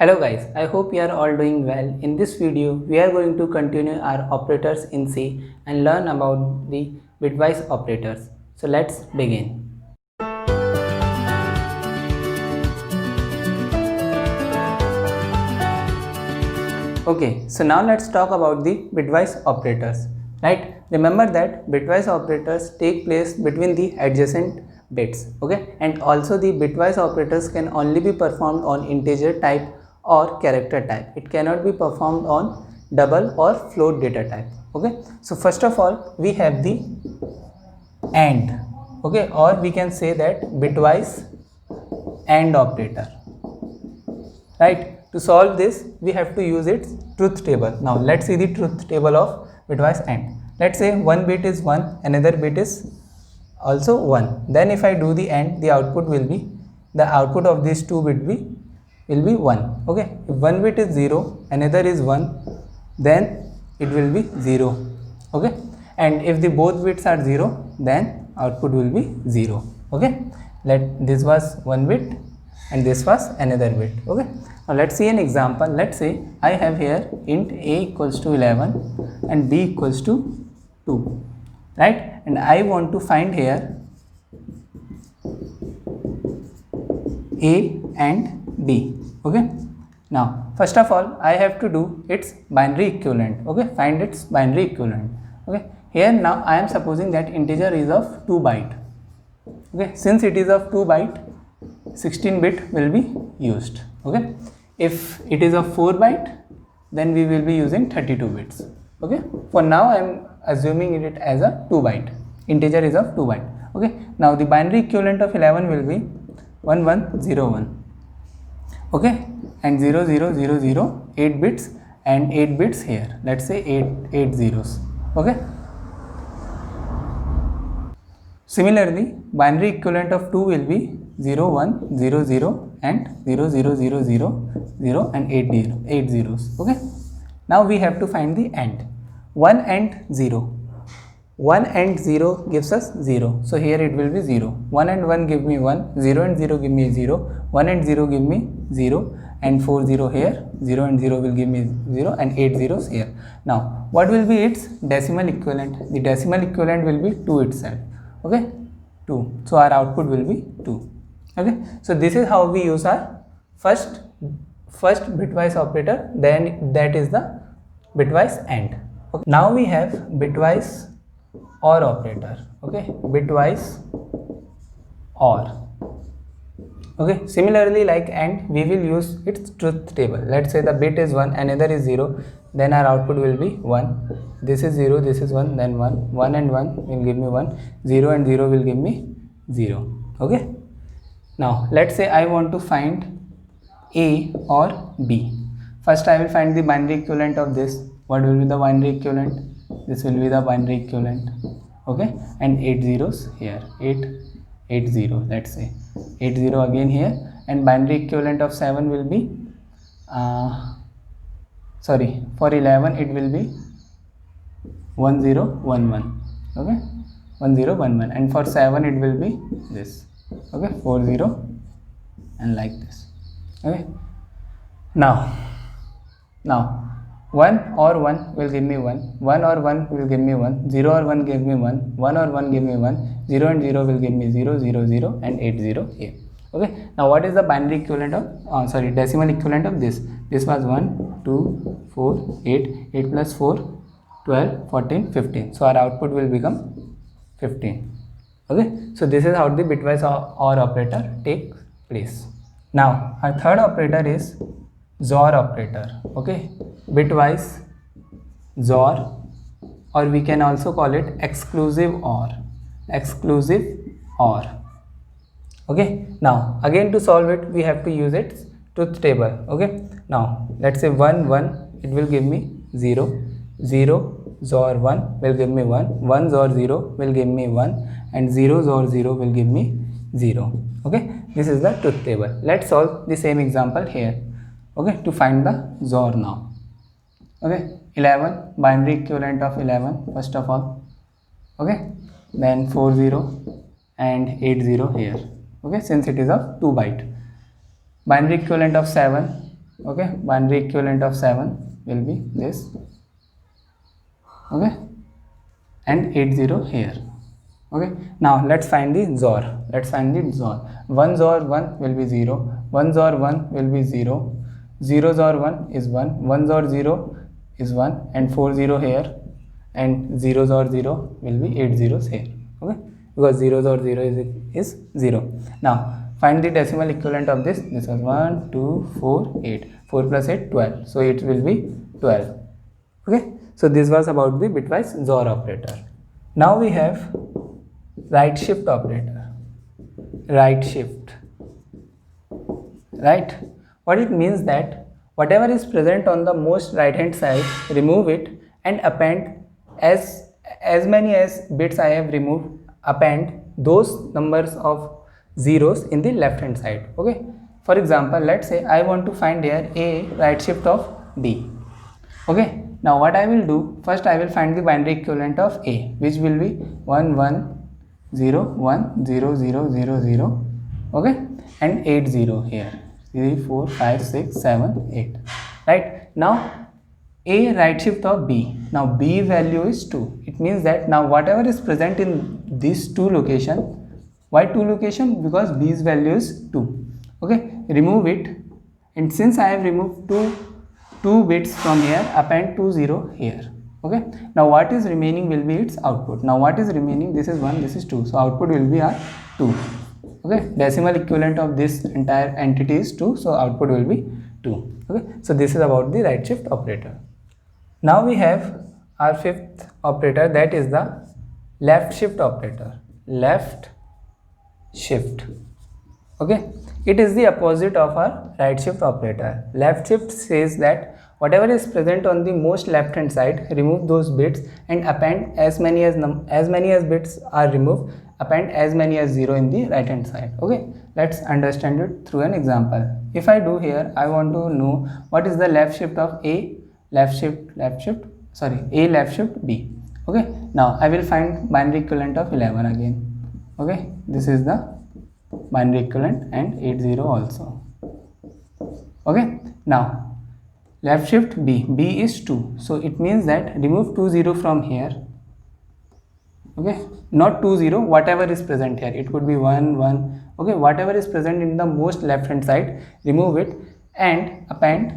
Hello guys, I hope you are all doing well. In this video, we are going to continue our operators in C and learn about the bitwise operators. So let's begin. Okay, so now let's talk about the bitwise operators, right? Remember that bitwise operators take place between the adjacent bits, okay? And also the bitwise operators can only be performed on integer type or character type. It cannot be performed on double or float data type, okay? So first of all, we have the AND, okay? Or we can say that bitwise AND operator, right? To solve this, we have to use its truth table. Now let's see the truth table of bitwise AND. Let's say one bit is 1, another bit is also 1. Then if I do the AND, the output of these two bit will be 1. Okay, if one bit is 0, another is 1, then it will be 0. Okay, and if the both bits are 0, then output will be 0. Okay, this was one bit and this was another bit. Okay, now let's see an example. Let's say I have here int a equals to 11 and b equals to 2, right? And I want to find here a and b. Okay, now first of all I have to do its binary equivalent. Okay, find its binary equivalent. Okay, here now I am supposing that integer is of 2 byte. Okay, since it is of 2 byte, 16 bit will be used. Okay, if it is of 4 byte, then we will be using 32 bits. Okay, for now I am assuming it as a 2 byte, integer is of 2 byte. Okay, now the binary equivalent of 11 will be 1101. Okay, and 0000, 8 bits and 8 bits here, let's say 8 zeros. Okay, similarly binary equivalent of 2 will be 0100 and 00000 and 8 zeros. Okay, now we have to find the AND. 1 and 0. 1 and 0 gives us 0, so here it will be 0. 1 and 1 give me 1, 0 and 0 give me 0, 1 and 0 give me 0, and 4 0 here, 0 and 0 will give me 0, and 8 zeros here. Now what will be its decimal equivalent? The decimal equivalent will be 2 itself. Okay, 2, so our output will be 2. Okay, so this is how we use our first bitwise operator, then that is the bitwise AND. Okay, now we have bitwise OR operator. Okay, bitwise OR. Okay, similarly like AND, we will use its truth table. Let's say the bit is 1, another is 0, then our output will be 1. This is 0, this is 1, then 1. 1 and 1 will give me 1, 0 and 0 will give me 0. Okay, now let's say I want to find A or B. First I will find the binary equivalent of this. What will be the binary equivalent? This will be the binary equivalent. Okay, and 8 zeros here, 8 0, let's say 8 0 again here, and binary equivalent of 7 will be for 11 it will be 1 0 1 1. Okay, 1 0 1 1, and for 7 it will be this. Okay, 4 0 and like this. Okay, now 1 or 1 will give me 1, 1 or 1 will give me 1, 0 or 1 give me 1, 1 or 1 give me 1, 0 and 0 will give me 0 0 0 and 8 0 here. Okay, now what is the binary equivalent of decimal equivalent of this? This was 1 2 4 8 plus 4 12 14 15, so our output will become 15. Okay, so this is how the bitwise OR operator takes place. Now our third operator is XOR operator. Okay, bitwise XOR, or we can also call it exclusive OR. Okay, now again to solve it we have to use its truth table. Okay, now let's say 1 1, it will give me 0, 0 XOR 1 will give me 1, 1 XOR 0 will give me 1, and 0 XOR 0 will give me 0. Okay, this is the truth table. Let's solve the same example here. Okay, to find the XOR now. Okay, 11, binary equivalent of 11 first of all. Okay, then 4 0 and 8 0 here. Okay, since it is of 2 byte. Binary equivalent of 7, Okay, binary equivalent of 7 will be this. Okay, and 80 here. Okay, now let's find the XOR. Let's find the XOR. 1 XOR 1 will be 0, 1 XOR 1 will be 0, 0 XOR 1 is 1, 1 XOR 0 is 1, and 4 0 here, and 0 XOR 0 will be 8 zeros here. Okay, because 0 XOR 0 is 0. Now find the decimal equivalent of this. This was 1 2 4 8, 4 plus 8 12, so it will be 12. Okay, so this was about the bitwise XOR operator. Now we have right shift operator. Right shift, right? What it means that whatever is present on the most right hand side, remove it and append as many as bits I have removed, append those numbers of zeros in the left hand side. Okay, for example, let's say I want to find here a right shift of b. Okay, now what I will do, first I will find the binary equivalent of a, which will be 1 1 0 1 0 0 0 0. Okay, and 8 0 here, 3 4 5 6 7 8. Right, now a right shift of b. Now b value is 2. It means that now whatever is present in these two location, why two location? Because b's value is 2. Okay, remove it, and since I have removed two bits from here, append 2 0 here. Okay, now what is remaining will be its output. Now what is remaining? This is 1, this is 2, so output will be our 2. Okay, decimal equivalent of this entire entity is 2, so output will be 2. Okay, so this is about the right shift operator. Now we have our fifth operator, that is the left shift operator. Left shift. Okay, it is the opposite of our right shift operator. Left shift says that whatever is present on the most left hand side, remove those bits and append as many as bits are removed, append as many as 0 in the right hand side. Okay, let's understand it through an example. If I do here, I want to know what is the left shift of a left shift b. Okay, now I will find binary equivalent of 11 again. Okay, this is the binary equivalent, and 8 0 also. Okay, now left shift b is 2, so it means that remove 2 0 from here. Okay, not 2 0, whatever is present here, it could be 1 1. Okay, whatever is present in the most left hand side, remove it and append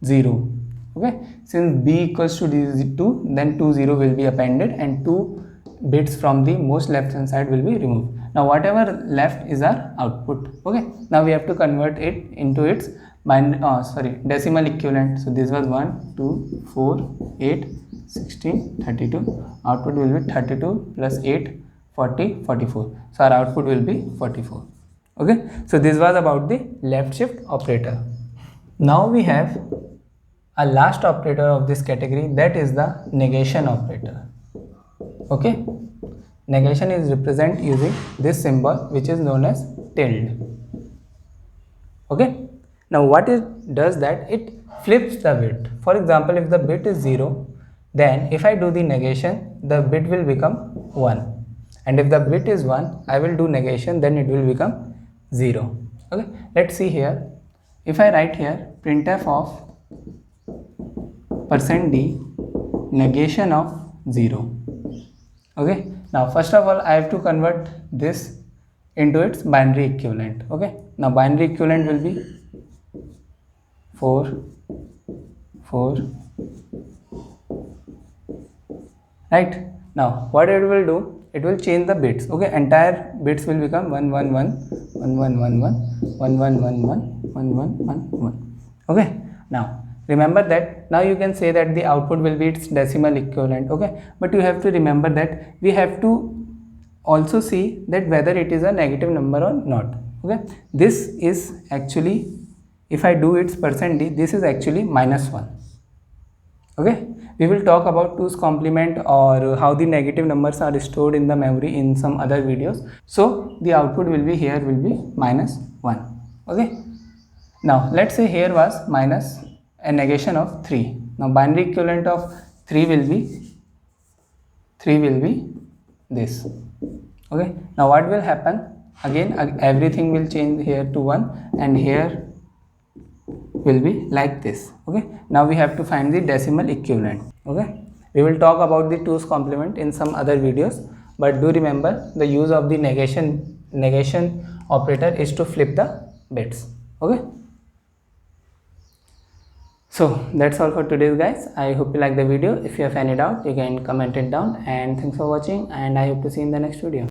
0. Okay, since b equals to 2, then 2 0 will be appended and 2 bits from the most left hand side will be removed. Now whatever left is our output. Okay, now we have to convert it into its decimal equivalent. So this was 1 2 4 8 16 32. Output will be 32 plus 8 40 44. So our output will be 44. Okay, so this was about the left shift operator. Now we have a last operator of this category, that is the negation operator. Okay, negation is represented using this symbol, which is known as tilde. Okay, now what it does, that it flips the bit. For example, if the bit is 0, then if I do the negation, the bit will become 1, and if the bit is 1, I will do negation, then it will become 0. Okay, let's see here. If I write here printf of %d negation of 0. Okay, now first of all I have to convert this into its binary equivalent. Okay, now binary equivalent will be 4 4. Right, now what it will do, it will change the bits. Okay, entire bits will become 1 1 1 1 1 1 1 1 1 1 1 1 1 1 1. Okay, now remember that now you can say that the output will be its decimal equivalent. Okay, but you have to remember that we have to also see that whether it is a negative number or not. Okay, this is actually, if I do its %d, this is actually -1. Okay, we will talk about 2's complement or how the negative numbers are stored in the memory in some other videos. So the output will be here will be -1. Okay, now let's say here was minus a negation of 3. Now binary equivalent of 3 will be this. Okay, now what will happen, again everything will change here to 1, and here will be like this. Okay, now we have to find the decimal equivalent. Okay, we will talk about the 2's complement in some other videos, but do remember the use of the negation operator is to flip the bits. Okay, so that's all for today guys. I hope you like the video. If you have any doubt, you can comment it down, and thanks for watching, and I hope to see you in the next video.